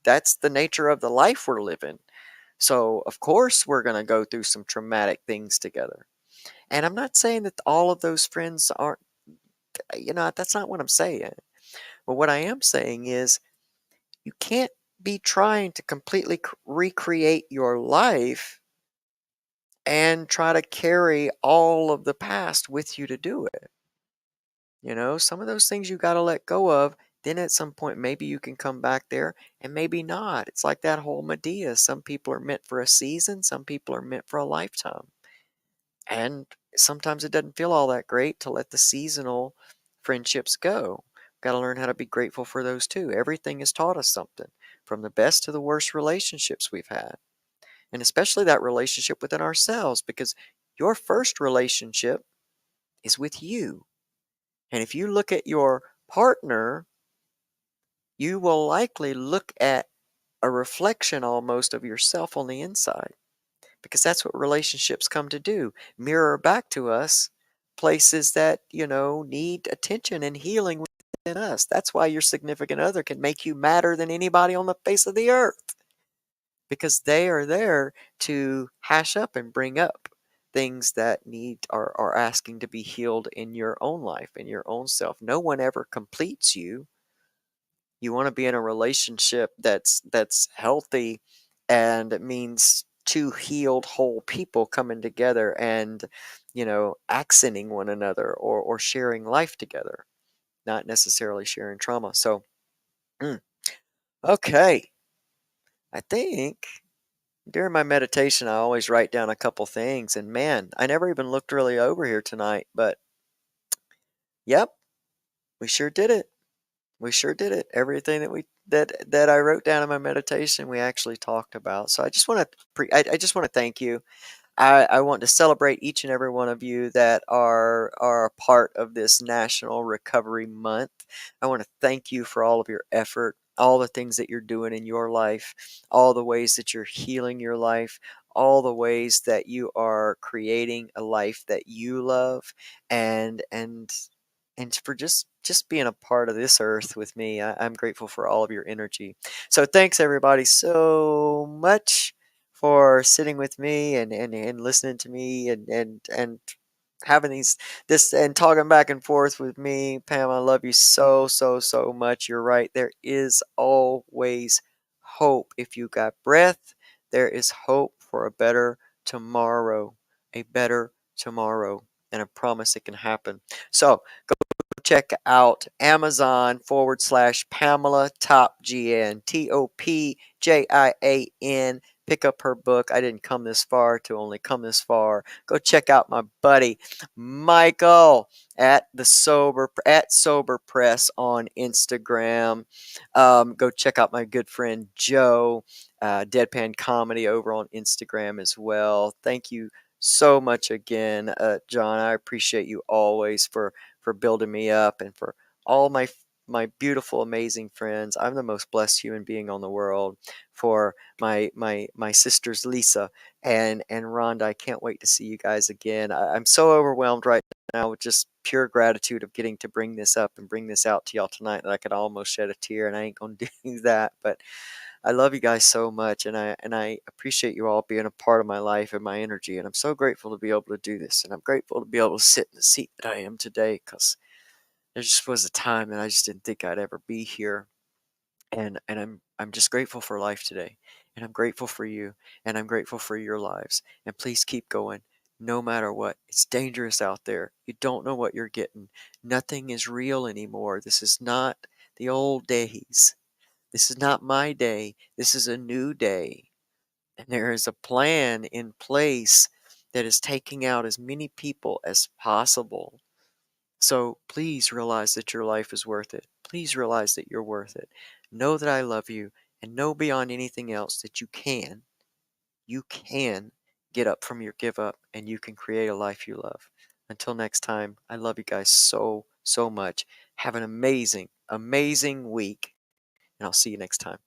S1: the nature of the life we're living. So of course we're going to go through some traumatic things together. And I'm not saying that all of those friends aren't, that's not what I'm saying. But what I am saying is you can't be trying to completely recreate your life and try to carry all of the past with you to do it. Some of those things you got to let go of. Then at some point, maybe you can come back there and maybe not. It's like that whole Medea. Some people are meant for a season, some people are meant for a lifetime. And sometimes it doesn't feel all that great to let the seasonal friendships go. Got to learn how to be grateful for those too. Everything has taught us something, from the best to the worst relationships we've had. And especially that relationship within ourselves, because your first relationship is with you. And if you look at your partner, you will likely look at a reflection almost of yourself on the inside, because that's what relationships come to do, mirror back to us places that, need attention and healing within us. That's why your significant other can make you madder than anybody on the face of the earth, because they are there to hash up and bring up things that are asking to be healed in your own life, in your own self. No one ever completes you. You want to be in a relationship that's healthy, and it means two healed whole people coming together and, accenting one another, or sharing life together, not necessarily sharing trauma. So okay, I think during my meditation I always write down a couple things, and man, I never even looked really over here tonight, but yep, we sure did it. We sure did it. Everything that I wrote down in my meditation, we actually talked about. So I just want to I just want to thank you. I want to celebrate each and every one of you that are a part of this National Recovery Month. I want to thank you for all of your effort, all the things that you're doing in your life, all the ways that you're healing your life, all the ways that you are creating a life that you love, and for just being a part of this earth with me. I'm grateful for all of your energy. So thanks everybody so much for sitting with me and listening to me and having this and talking back and forth with me. Pam, I love you so, so, so much. You're right. There is always hope. If you got breath, there is hope for a better tomorrow. A better tomorrow. And I promise it can happen. So check out Amazon/Pamela Topjian, Topjian. Pick up her book. I didn't come this far to only come this far. Go check out my buddy Michael at Sober Press on Instagram. Go check out my good friend Joe, Deadpan Comedy over on Instagram as well. Thank you so much again, John. I appreciate you always for building me up and for all my beautiful, amazing friends. I'm the most blessed human being on the world. For my sisters Lisa and Rhonda, I can't wait to see you guys again. I'm so overwhelmed right now with just pure gratitude of getting to bring this up and bring this out to y'all tonight that I could almost shed a tear, and I ain't gonna do that. But I love you guys so much, and I appreciate you all being a part of my life and my energy, and I'm so grateful to be able to do this, and I'm grateful to be able to sit in the seat that I am today, because there just was a time that I just didn't think I'd ever be here, and I'm just grateful for life today, and I'm grateful for you, and I'm grateful for your lives, and please keep going. No matter what, it's dangerous out there. You don't know what you're getting. Nothing is real anymore. This is not the old days. This is not my day. This is a new day. And there is a plan in place that is taking out as many people as possible. So please realize that your life is worth it. Please realize that you're worth it. Know that I love you, and know beyond anything else that you can get up from your give up, and you can create a life you love. Until next time, I love you guys so, so much. Have an amazing, amazing week, and I'll see you next time.